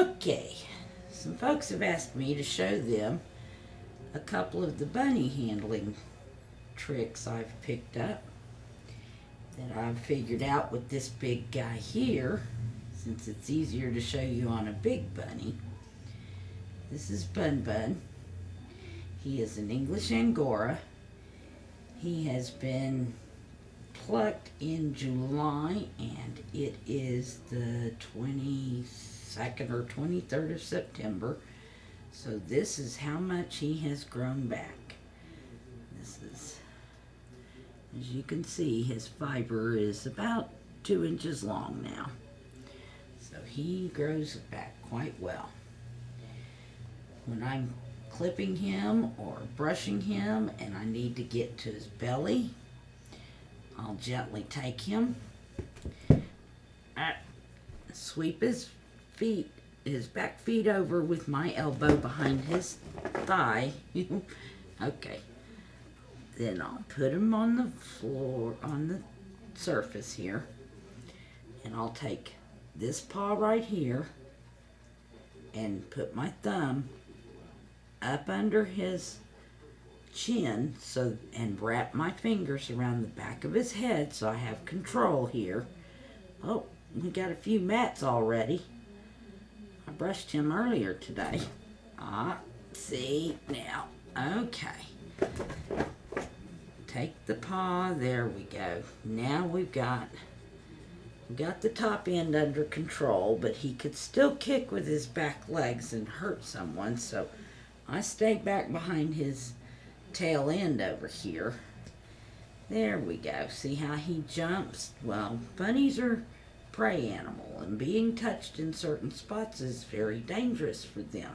Okay, some folks have asked me to show them a couple of the bunny handling tricks I've picked up that I've figured out with this big guy here, since it's easier to show you on a big bunny. This is Bun Bun. He is an English Angora. He has been plucked in July, and it is the 22nd or 23rd of September. So this is how much he has grown back. This is, as you can see, his fiber is about 2 inches long now. So he grows back quite well. When I'm clipping him or brushing him and I need to get to his belly, I'll gently take him, sweep his feet, his back feet over with my elbow behind his thigh. Okay. Then I'll put him on the floor, on the surface here, and I'll take this paw right here and put my thumb up under his chin, so, and wrap my fingers around the back of his head so I have control here. Oh, we got a few mats already. I brushed him earlier today. See now. Okay. Take the paw. There we go. Now we've got the top end under control, but he could still kick with his back legs and hurt someone, so I stayed back behind his tail end over here. There we go. See how he jumps? Well, bunnies are prey animal, and being touched in certain spots is very dangerous for them.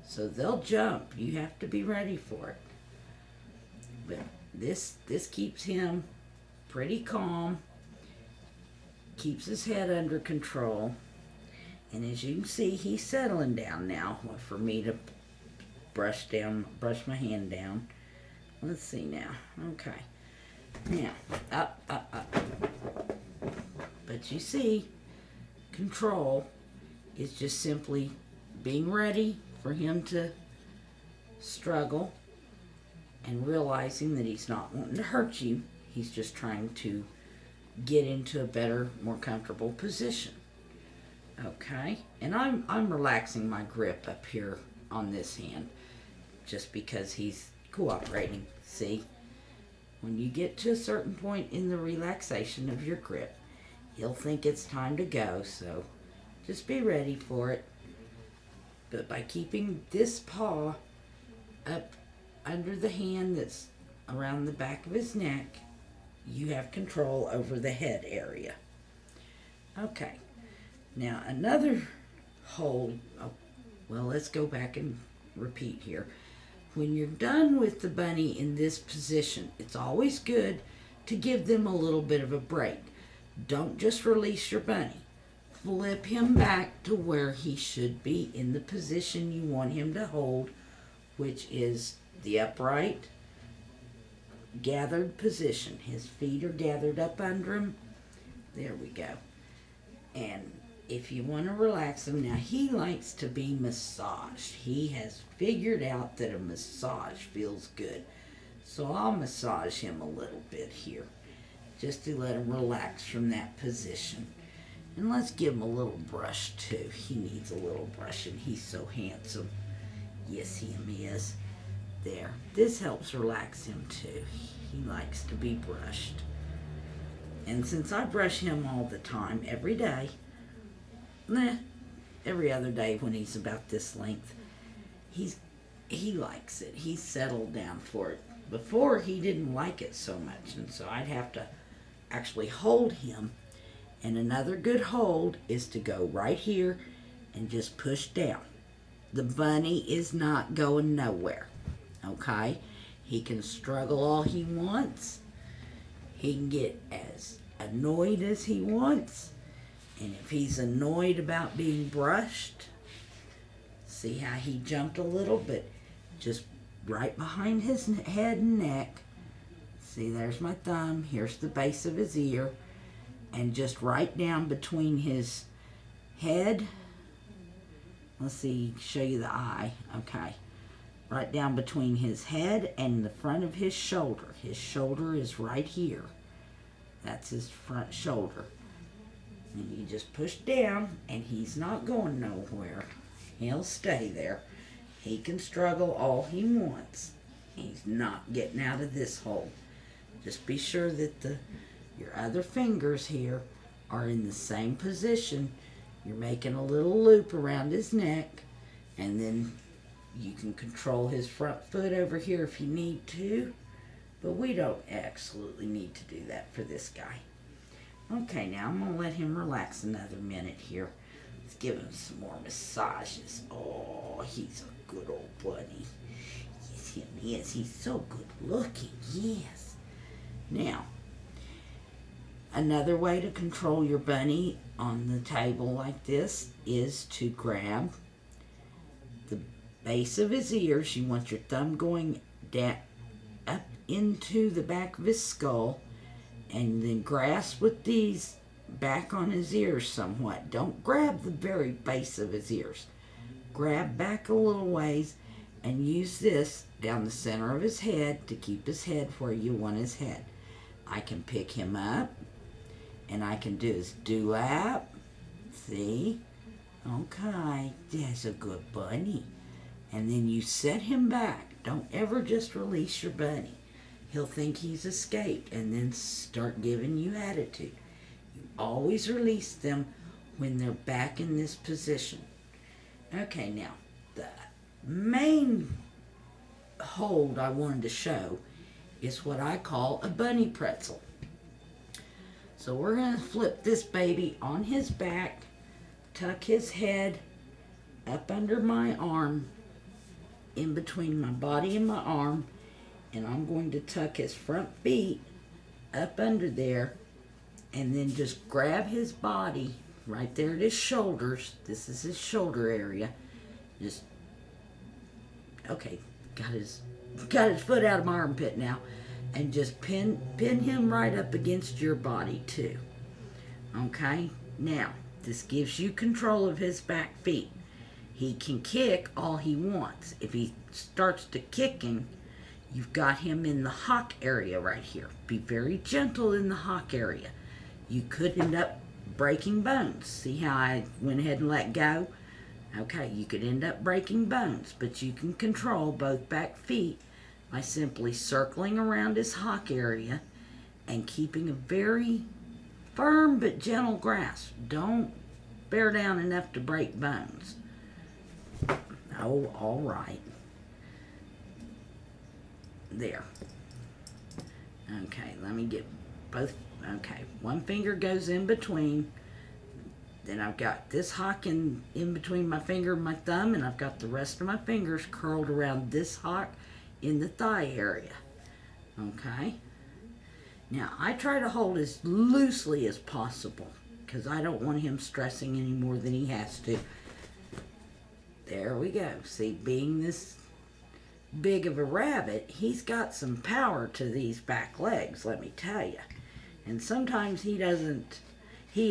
So they'll jump. You have to be ready for it. But this keeps him pretty calm, keeps his head under control, and as you can see, he's settling down now for me to brush my hand down. Let's see now. Okay. Now, up. But you see, control is just simply being ready for him to struggle and realizing that he's not wanting to hurt you. He's just trying to get into a better, more comfortable position. Okay? And I'm relaxing my grip up here on this hand just because he's cooperating. See? When you get to a certain point in the relaxation of your grip, he'll think it's time to go, so just be ready for it. But by keeping this paw up under the hand that's around the back of his neck, you have control over the head area. Okay. Now another hold. Oh, well, let's go back and repeat here. When you're done with the bunny in this position, it's always good to give them a little bit of a break. Don't just release your bunny. Flip him back to where he should be in the position you want him to hold, which is the upright, gathered position. His feet are gathered up under him. There we go. And if you want to relax him, now he likes to be massaged. He has figured out that a massage feels good. So I'll massage him a little bit here, just to let him relax from that position. And let's give him a little brush too. He needs a little brushing. He's so handsome. Yes, he is. There. This helps relax him too. He likes to be brushed. And since I brush him all the time, every day, every other day when he's about this length, he likes it. He's settled down for it. Before, he didn't like it so much, and so I'd have to actually hold him. And another good hold is to go right here and just push down. The bunny is not going nowhere, okay? He can struggle all he wants. He can get as annoyed as he wants. And if he's annoyed about being brushed, see how he jumped a little, but just right behind his head and neck. See, there's my thumb. Here's the base of his ear. And just right down between his head let's see, show you the eye. Okay. Right down between his head and the front of his shoulder. His shoulder is right here. That's his front shoulder. And you just push down, and he's not going nowhere. He'll stay there. He can struggle all he wants. He's not getting out of this hole. Just be sure that your other fingers here are in the same position. You're making a little loop around his neck, and then you can control his front foot over here if you need to, but we don't absolutely need to do that for this guy. Okay, now I'm going to let him relax another minute here. Let's give him some more massages. Oh, he's a good old bunny. Yes, him is. He's so good looking. Yes. Now, another way to control your bunny on the table like this is to grab the base of his ears. You want your thumb going down up into the back of his skull, and then grasp with these back on his ears somewhat. Don't grab the very base of his ears. Grab back a little ways and use this down the center of his head to keep his head where you want his head. I can pick him up, and I can do his dewlap. See? Okay, that's a good bunny. And then you set him back. Don't ever just release your bunny. He'll think he's escaped and then start giving you attitude. You always release them when they're back in this position. Okay, now, the main hold I wanted to show is what I call a bunny pretzel. So we're going to flip this baby on his back, tuck his head up under my arm, in between my body and my arm, and I'm going to tuck his front feet up under there, and then just grab his body right there at his shoulders. This is his shoulder area. Just, okay, got his foot out of my armpit now, and just pin him right up against your body too. Okay, now this gives you control of his back feet. He can kick all he wants. If he starts to kicking, you've got him in the hock area right here. Be very gentle in the hock area. You could end up breaking bones. See how I went ahead and let go? Okay, you could end up breaking bones, but you can control both back feet by simply circling around his hock area and keeping a very firm but gentle grasp. Don't bear down enough to break bones. Oh, all right. There. Okay, let me get both. Okay, one finger goes in between. Then I've got this hock in between my finger and my thumb, and I've got the rest of my fingers curled around this hock in the thigh area. Okay? Now, I try to hold as loosely as possible because I don't want him stressing any more than he has to. There we go. See, being this big of a rabbit, he's got some power to these back legs, let me tell you. And sometimes he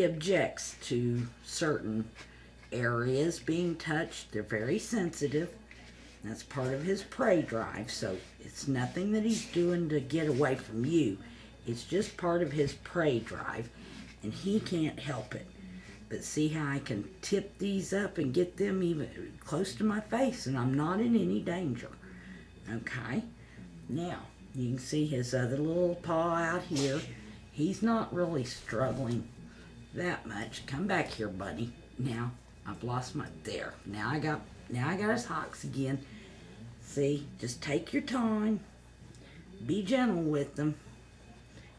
objects to certain areas being touched. They're very sensitive. That's part of his prey drive, so it's nothing that he's doing to get away from you. It's just part of his prey drive, and he can't help it. But see how I can tip these up and get them even close to my face, and I'm not in any danger. Okay? Now, you can see his other little paw out here. He's not really struggling that much. Come back here, buddy. Now, I've lost my... There. Now I got his hocks again. See? Just take your time. Be gentle with them.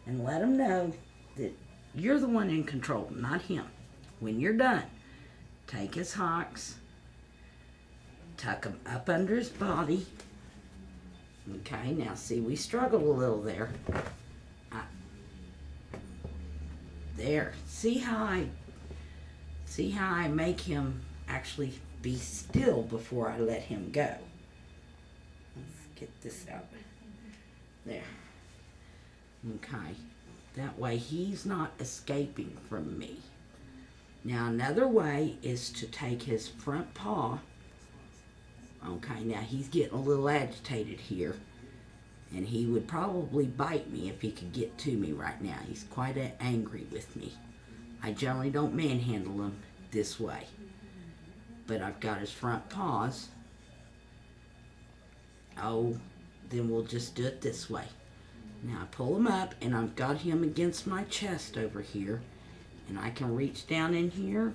And let him know that you're the one in control, not him. When you're done, take his hocks, tuck them up under his body. Okay, now see, we struggled a little there. There. See how I make him actually be still before I let him go. Let's get this out. There. Okay. That way he's not escaping from me. Now another way is to take his front paw. Okay, now he's getting a little agitated here. And he would probably bite me if he could get to me right now. He's quite angry with me. I generally don't manhandle him this way. But I've got his front paws. Oh, then we'll just do it this way. Now I pull him up and I've got him against my chest over here. And I can reach down in here.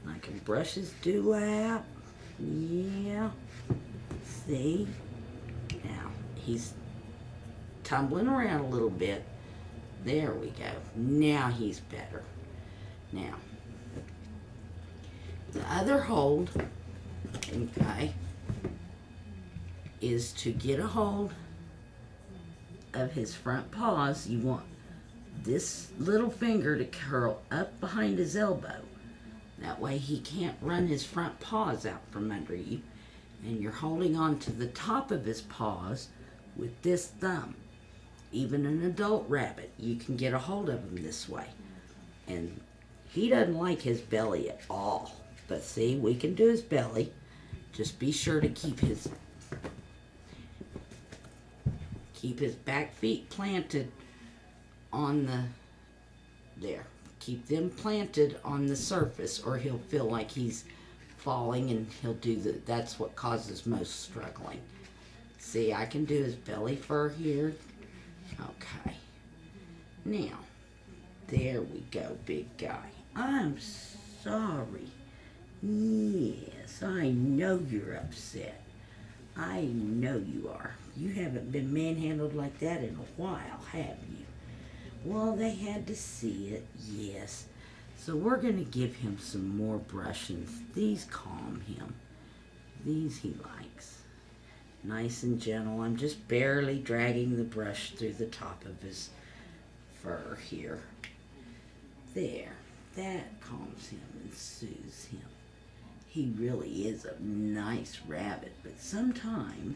And I can brush his dewlap. Yeah. See? Now, he's tumbling around a little bit. There we go. Now he's better. Now, the other hold, okay, is to get a hold of his front paws. You want this little finger to curl up behind his elbow. That way he can't run his front paws out from under you. And you're holding on to the top of his paws with this thumb. Even an adult rabbit, you can get a hold of him this way. And he doesn't like his belly at all. But see, we can do his belly. Just be sure to keep his back feet planted on there. Keep them planted on the surface or he'll feel like he's falling and he'll do that's what causes most struggling. See, I can do his belly fur here. Okay. Now, there we go, big guy. I'm sorry. Yes, I know you're upset. I know you are. You haven't been manhandled like that in a while, have you? Well, they had to see it, yes. So we're going to give him some more brushings. These calm him. These he likes. Nice and gentle. I'm just barely dragging the brush through the top of his fur here. There. That calms him and soothes him. He really is a nice rabbit, but sometimes